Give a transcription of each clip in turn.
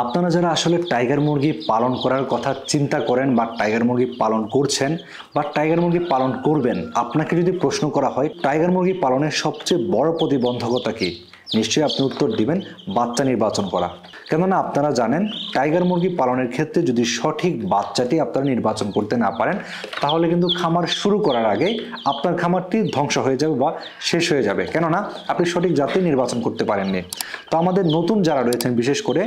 আপনারা যারা আসলে টাইগার মুরগি পালন করার কথা চিন্তা করেন বা টাইগার মুরগি পালন করছেন বা টাইগার মুরগি পালন করবেন, আপনাকে যদি প্রশ্ন করা হয় টাইগার মুরগি পালনের সবচেয়ে বড় প্রতিবন্ধকতা কি, নিশ্চয়ই আপনি উত্তর দিবেন বাচ্চা নির্বাচন করা। কেননা আপনারা জানেন টাইগার মুরগি পালনের ক্ষেত্রে যদি সঠিক বাচ্চাটি আপনারা নির্বাচন করতে না পারেন তাহলে কিন্তু খামার শুরু করার আগে আপনার খামারটি ধ্বংস হয়ে যাবে বা শেষ হয়ে যাবে, কেননা আপনি সঠিক জাতি নির্বাচন করতে পারেননি। তো আমাদের নতুন যারা রয়েছেন, বিশেষ করে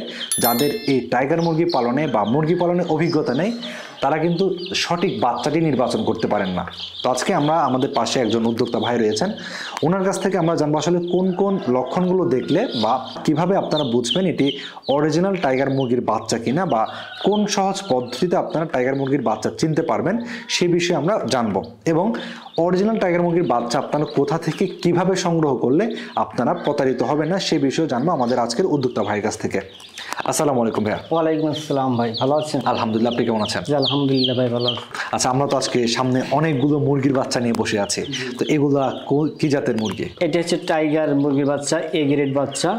যাদের এই টাইগার মুরগি পালনে বা মুরগি পালনে অভিজ্ঞতা নেই, তারা কিন্তু সঠিক বাচ্চাটি নির্বাচন করতে পারেন না। তো আজকে আমরা আমাদের পাশে একজন উদ্যোক্তা ভাই রয়েছেন, ওনার কাছ থেকে আমরা জানবো আসলে কোন কোন লক্ষণগুলো দেখলে বা কিভাবে আপনারা বুঝবেন এটি অরিজিনাল টাইগার মুরগির বাচ্চা কিনা, বা কোন সহজ পদ্ধতিতে আপনারা টাইগার মুরগির বাচ্চা চিনতে পারবেন সে বিষয়ে আমরা জানবো। এবং অরিজিনাল টাইগার মুরগির বাচ্চা আপনারা কোথা থেকে কিভাবে সংগ্রহ করলে আপনারা প্রতারিত হবেন না সে বিষয়ে জানবো আমাদের আজকের উদ্যোক্তা ভাইয়ের কাছ থেকে। আসসালামু আলাইকুম ভাইয়া। ওয়ালাইকুম আসসালাম ভাই, ভালো আছেন? আলহামদুলিল্লাহ, আপনি কেমন আছেন? জি আলহামদুলিল্লাহ ভাই, ভালো আছি। আচ্ছা, আমরা তো আজকে সামনে অনেকগুলো মুরগির বাচ্চা নিয়ে বসে আছি, তো এগুলা কি জাতের মুরগি? এটা হচ্ছে টাইগার মুরগির বাচ্চা, এ গ্রেড বাচ্চা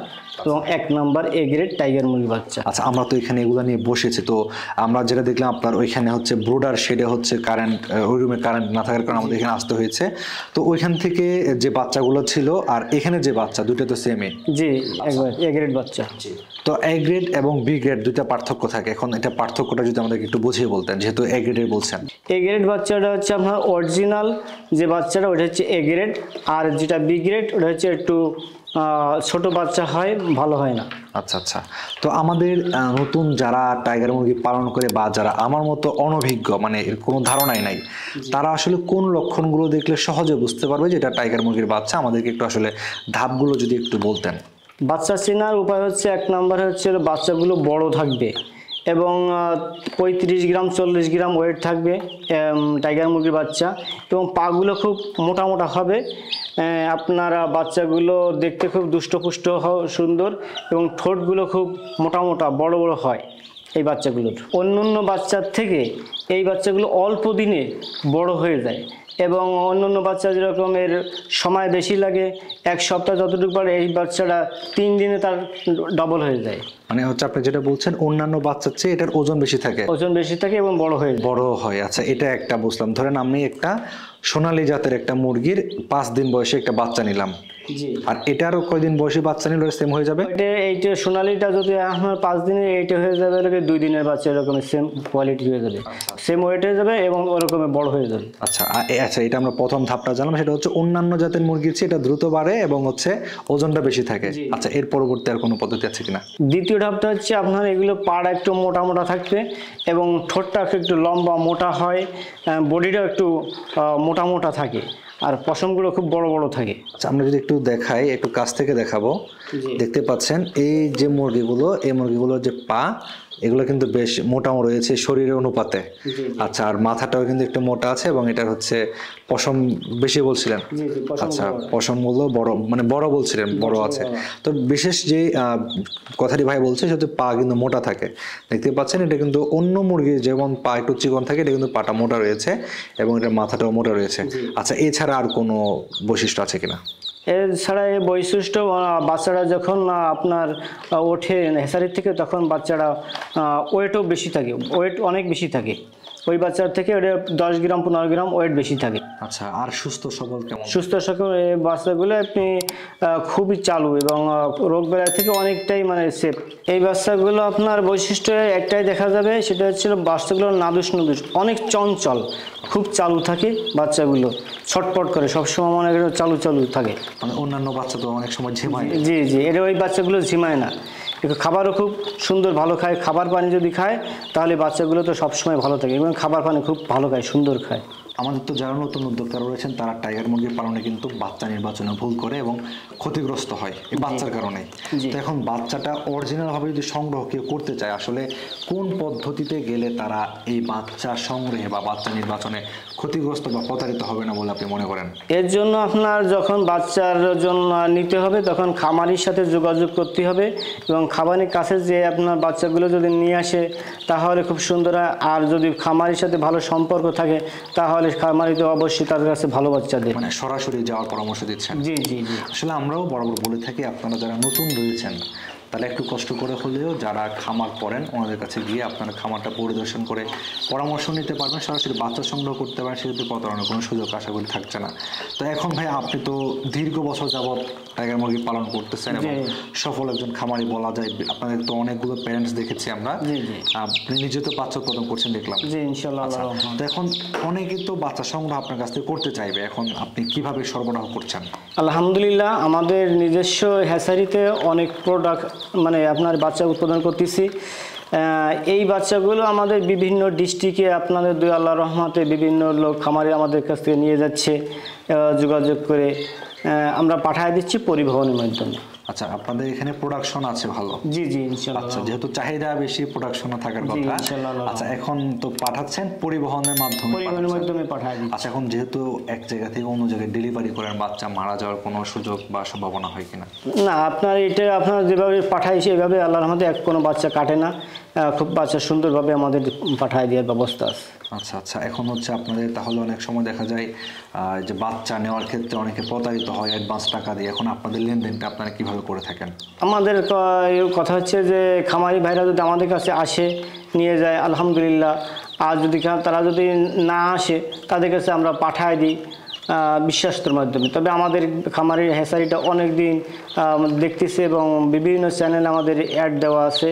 এবং 1 নম্বর এ গ্রেড টাইগার মুরগির বাচ্চা। আচ্ছা, আমরা তো এখানে এগুলা নিয়ে বসেছি, তো আমরা যেটা দেখলাম আপনার ওইখানে হচ্ছে ব্রোডার শেডে হচ্ছে কারেন্ট, ওই রুমে কারেন্ট না থাকার কারণে আমাদের এখানে আসতে হয়েছে। তো ওইখান থেকে যে বাচ্চাগুলো ছিল আর এখানে যে বাচ্চা, দুটো তো সেমই? জি, একবার এ গ্রেড বাচ্চা। তো এ গ্রেড এবং বি গ্রেড দুইটা পার্থক্য থাকে, এখন এটা পার্থক্যটা যদি আমাদেরকে একটু বুঝিয়ে বলতেন, যেহেতু এ গ্রেডের বলছেন। এ গ্রেড বাচ্চাটা হচ্ছে আপনার অরিজিনাল যে বাচ্চাটা ওটা হচ্ছে এ গ্রেড, আর যেটা বি গ্রেড ওটা হচ্ছে একটু ছোট বাচ্চা হয়, ভালো হয় না। আচ্ছা আচ্ছা, তো আমাদের নতুন যারা টাইগার মুরগি পালন করে বা যারা আমার মতো অনভিজ্ঞ, মানে এর কোনো ধারণাই নাই, তারা আসলে কোন লক্ষণগুলো দেখলে সহজে বুঝতে পারবে যে এটা টাইগার মুরগির বাচ্চা? আমাদেরকে একটু আসলে ধাপগুলো যদি একটু বলতেন। বাচ্চা চেনার উপায় হচ্ছে, 1 নম্বরে হচ্ছে বাচ্চাগুলো বড় থাকবে এবং 35 গ্রাম 40 গ্রাম ওয়েট থাকবে টাইগার মুরগির বাচ্চা, এবং পাগুলো খুব মোটা মোটা হবে। আপনারা বাচ্চাগুলো দেখতে খুব দুষ্টপুষ্ট সুন্দর, এবং ঠোঁটগুলো খুব মোটা মোটা বড় বড় হয় এই বাচ্চাগুলোর। অন্য বাচ্চার থেকে এই বাচ্চাগুলো অল্প দিনে বড় হয়ে যায়, এবং অন্য বাচ্চা যেরকম এর সময় বেশি লাগে, 1 সপ্তাহ যতটুকু পারে, এই বাচ্চাটা 3 দিনে তার ডবল হয়ে যায়। মানে হচ্ছে আপনি যেটা বলছেন অন্যান্য বাচ্চার চেয়ে এটার ওজন বেশি থাকে? ওজন বেশি থাকে এবং বড় হয়। আচ্ছা, এটা একটা বুঝলাম। ধরেন আমি একটা সোনালী জাতের একটা মুরগির 5 দিন বয়সে একটা বাচ্চা নিলাম, জি, আর এটারও কয়দিন বয়সে বাচ্চা নিলে সেম হয়ে যাবে? এইটা সোনালীটা যদি আপনার 5 দিনের, এইটা হয়ে যাবে 2 দিনের বাচ্চা, এরকম সেম কোয়ালিটি হয়ে যাবে, সেম ওয়েট হয়ে যাবে এবং ওরকম বড় হয়ে যাবে। আচ্ছা আচ্ছা, এটা আমরা প্রথম ধাপটা জানলাম, সেটা হচ্ছে অন্যান্য জাতের মুরগির চেয়ে এটা দ্রুত বাড়ে এবং হচ্ছে ওজনটা বেশি থাকে। আচ্ছা, এর পরবর্তী আর কোনো পদ্ধতি আছে কিনা? দ্বিতীয় ধাপটা হচ্ছে আপনার এগুলো পাড়া একটু মোটা মোটা থাকবে এবং ঠোঁটটা একটু লম্বা মোটা হয়, বডিটাও একটু মোটা মোটা থাকে, আর পশমগুলো খুব বড় বড় থাকে। আচ্ছা, আমরা যদি একটু দেখাই, একটু কাছ থেকে দেখাবো। দেখতে পাচ্ছেন এই যে মুরগিগুলো, এই মুরগিগুলোর যে পা, এগুলো কিন্তু বেশ মোটা রয়েছে শরীরের অনুপাতে। আচ্ছা, আর মাথাটাও কিন্তু একটু মোটা আছে, এবং এটার হচ্ছে পশম বেশি বলছিলেন? আচ্ছা, পশমগুলো বড়, মানে বড় বলছিলেন, বড় আছে। তো বিশেষ যে কথাটি ভাই বলছে সেটা পা কিন্তু মোটা থাকে। দেখতে পাচ্ছেন এটা কিন্তু অন্য মুরগির যেমন পা একটু চিকন থাকে, এটা কিন্তু পাটা মোটা রয়েছে এবং এটা মাথাটাও মোটা রয়েছে। আচ্ছা, এছাড়া আর কোনো বৈশিষ্ট্য আছে কিনা? এছাড়া এই বৈশিষ্ট্য, বাচ্চারা যখন আপনার ওঠে হেসারির থেকে, তখন বাচ্চারা ওয়েটও বেশি থাকে, ওয়েট অনেক বেশি থাকে ওই বাচ্চার থেকে, ওটা 10 গ্রাম 15 গ্রাম ওয়েট বেশি থাকে। আচ্ছা, আর সুস্থ সবল কেমন? সুস্থ সবল এই বাচ্চাগুলো আপনি খুবই চালু এবং রোগ বেলায় থেকে অনেকটাই মানে সেফ। এই বাচ্চাগুলো আপনার বৈশিষ্ট্য একটাই দেখা যাবে, সেটা হচ্ছে বাচ্চাগুলো নাদুস অনেক চঞ্চল, খুব চালু থাকে বাচ্চাগুলো, ছটপট করে সবসময়, মনে করেন চালু থাকে। মানে অন্যান্য বাচ্চা তো অনেক সময় ঝিমায়। জি জি, এটা ওই বাচ্চাগুলো ঝিমায় না, একটু খাবারও খুব সুন্দর ভালো খায়, খাবার পানি যদি খায় তাহলে বাচ্চাগুলো তো সবসময় ভালো থাকে, এবং খাবার পানি খুব ভালো খায়, সুন্দর খায়। আমাদের তো যারা নতুন উদ্যোক্তা রয়েছেন তারা টাইগার মুরগির পালনে কিন্তু বাচ্চা নির্বাচনে ভুল করে এবং ক্ষতিগ্রস্ত হয় এই বাচ্চার কারণে। তো এখন বাচ্চাটা অরিজিনাল ভাবে যদি সংগ্রহ কেউ করতে চায়, আসলে কোন পদ্ধতিতে গেলে তারা এই বাচ্চা সংগ্রহে বা বাচ্চা নির্বাচনে ক্ষতিগ্রস্ত বা প্রতারিত হবে না বলে আপনি মনে করেন? এর জন্য আপনার যখন বাচ্চার জন্য নিতে হবে, তখন খামারির সাথে যোগাযোগ করতে হবে, এবং খামারির কাছে যে আপনার বাচ্চাগুলো যদি নিয়ে আসে তাহলে খুব সুন্দর হয়। আর যদি খামারির সাথে ভালো সম্পর্ক থাকে তাহলে খামারি তো অবশ্যই তার কাছে ভালো বাচ্চা দেয়, মানে সরাসরি যাওয়ার পরামর্শ দিচ্ছেন? জি জি জি। আসলে আমরাও বরাবর বলে থাকি, আপনারা যারা নতুন রয়েছেন তাহলে একটু কষ্ট করে হলেও যারা খামার করেন ওনাদের কাছে গিয়ে আপনারা খামারটা পরিদর্শন করে পরামর্শ নিতে পারবেন, সরাসরি বাচ্চা সংগ্রহ করতে পারেন, সেক্ষেত্রে প্রতারণার কোনো সুযোগ আশা করি থাকছে না। তো এখন ভাই আপনি তো দীর্ঘ বছর যাবৎ টাইগার মুরগি পালন করতেছেন এবং সফল একজন খামারি বলা যায়। আপনাদের তো অনেকগুলো প্যারেন্টস দেখেছি আমরা, আপনি নিজে তো বাচ্চা উৎপাদন করছেন দেখলাম। জি ইনশাআল্লাহ। তো এখন অনেকে তো বাচ্চা সংগ্রহ আপনার কাছ থেকে করতে চাইবে, এখন আপনি কিভাবে সরবরাহ করছেন? আলহামদুলিল্লাহ আমাদের নিজস্ব হ্যাচারিতে অনেক প্রোডাক্ট মানে আপনার বাচ্চা উৎপাদন করতেছি। এই বাচ্চাগুলো আমাদের বিভিন্ন ডিস্ট্রিক্টে আপনাদের দুই আল্লাহ রহমতে বিভিন্ন লোক খামারে আমাদের কাছ থেকে নিয়ে যাচ্ছে, যোগাযোগ করে আমরা পাঠিয়ে দিচ্ছি পরিবহনের মাধ্যমে। আচ্ছা, আপনাদের এখানে প্রোডাকশন আছে ভালো? জি জি ইনশাআল্লাহ। আচ্ছা, যেহেতু চাহিদা বেশি প্রোডাকশনও থাকার কথা। আচ্ছা, এখন তো পাঠাচ্ছেন পরিবহনের মাধ্যমে? পরিবহনের মাধ্যমে পাঠিয়ে দিচ্ছি। আচ্ছা, এখন যেহেতু এক জায়গা থেকে অন্য জায়গায় ডেলিভারি করেন, বাচ্চা মারা যাওয়ার কোনো সুযোগ বা সম্ভাবনা হয় কিনা? না, আপনার এটা আপনার যেভাবে পাঠাইছে এভাবে আল্লাহর রহমতে কোনো বাচ্চা কাটে না, খুব বাচ্চা সুন্দরভাবে আমাদের পাঠিয়ে দেওয়ার ব্যবস্থা আছে। আচ্ছা আচ্ছা, এখন হচ্ছে আপনাদের তাহলে অনেক সময় দেখা যায় যে বাচ্চা নেওয়ার ক্ষেত্রে অনেকে প্রতারিত হয় অ্যাডভান্স টাকা দিয়ে, এখন আপনাদের লেনদেনটা আপনারা কিভাবে করে থাকেন? আমাদের কথা হচ্ছে যে খামারি ভাইরা যদি আমাদের কাছে আসে নিয়ে যায় আলহামদুলিল্লাহ, আর যদি তারা যদি না আসে তাদের কাছে আমরা পাঠায় দিই বিশ্বাস্তর মাধ্যমে। তবে আমাদের খামারের হ্যাচারিটা অনেক দিন দেখতেছে এবং বিভিন্ন চ্যানেলে আমাদের অ্যাড দেওয়া আছে,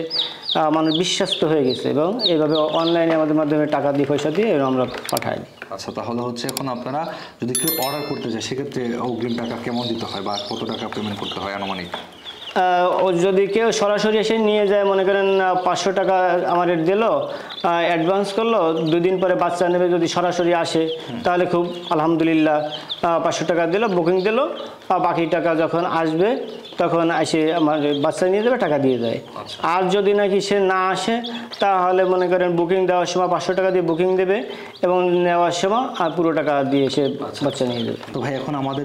মানুষ বিশ্বাস্ত হয়ে গেছে এবং এইভাবে অনলাইনে আমাদের মাধ্যমে টাকা দিয়ে পয়সা দিয়ে আমরা পাঠাই দিই। আচ্ছা, তাহলে হচ্ছে এখন আপনারা যদি কেউ অর্ডার করতে চায় সেক্ষেত্রে অগ্রিম টাকা কেমন দিতে হয় বা কত টাকা পেমেন্ট করতে হয় আনুমানিক? যদি কেউ সরাসরি এসে নিয়ে যায়, মনে করেন 500 টাকা আমাদের দিল, অ্যাডভান্স করলো, 2 দিন পরে বাচ্চা নেবে, যদি সরাসরি আসে তাহলে খুব আলহামদুলিল্লাহ 500 টাকা দিল, বুকিং দিল, বাকি টাকা যখন আসবে তখন এসে আমার বাচ্চা নিয়ে যাবে, টাকা দিয়ে যায়। আর যদি নাকি সে না আসে তাহলে মনে করেন বুকিং দেওয়ার সময় 500 টাকা দিয়ে বুকিং দেবে এবং নেওয়ার সময় আর পুরো টাকা দিয়ে সে বাচ্চা নিয়ে যাবে। তো ভাই এখন আমাদের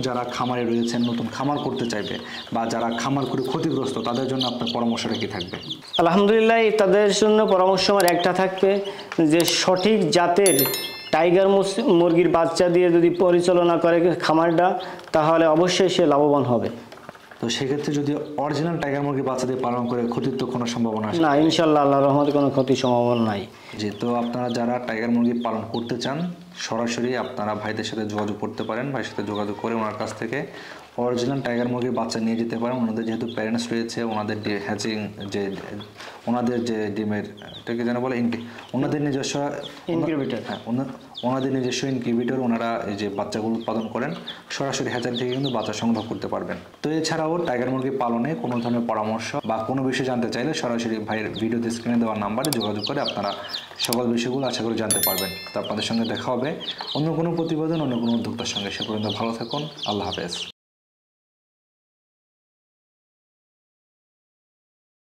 যারা খামারে রয়েছেন, নতুন খামার করতে চাইবে বা যারা খামার করে ক্ষতিগ্রস্ত, তাদের জন্য আপনার পরামর্শটা কি থাকবে? আলহামদুলিল্লাহ তাদের জন্য পরামর্শ আমার একটা থাকবে যে সঠিক জাতের টাইগার মুরগির বাচ্চা দিয়ে যদি পরিচালনা করে খামারটা তাহলে অবশ্যই সে লাভবান হবে। তো সেক্ষেত্রে যদি অরিজিনাল টাইগার মুরগি বাচ্চা দিয়ে পালন করে ক্ষতির তো কোনো সম্ভাবনা আছে না? ইনশাআল্লাহ আল্লাহর রহমতে কোনো ক্ষতির সম্ভাবনা নাই। জি, তো আপনারা যারা টাইগার মুরগি পালন করতে চান সরাসরি আপনারা ভাইদের সাথে যোগাযোগ করতে পারেন, ভাইয়ের সাথে যোগাযোগ করে ওনার কাছ থেকে অরিজিনাল টাইগার মুরগির বাচ্চা নিয়ে যেতে পারেন। ওনাদের যেহেতু প্যারেন্টস রয়েছে, ওনাদের হ্যাচিং যে ওনাদের যে ডিমের এটাকে যেন বলে ওনাদের নিজস্ব ইনকিউবেটর, হ্যাঁ ওনাদের নিজস্ব ইনকিউবেটর, ওনারা এই যে বাচ্চাগুলো উৎপাদন করেন, সরাসরি হ্যাচারি থেকে কিন্তু বাচ্চা সংগ্রহ করতে পারবেন। তো এছাড়াও টাইগার মুরগি পালনে কোনো ধরনের পরামর্শ বা কোনো বিষয় জানতে চাইলে সরাসরি ভাইয়ের ভিডিওতে স্ক্রিনে দেওয়া নাম্বারে যোগাযোগ করে আপনারা সকল বিষয়গুলো আশা করি জানতে পারবেন। তো আপনাদের সঙ্গে দেখা হবে অন্য কোনো প্রতিবেদন, অন্য কোনো উদ্যোক্তার সঙ্গে। সে পর্যন্ত ভালো থাকুন, আল্লাহ হাফেজ।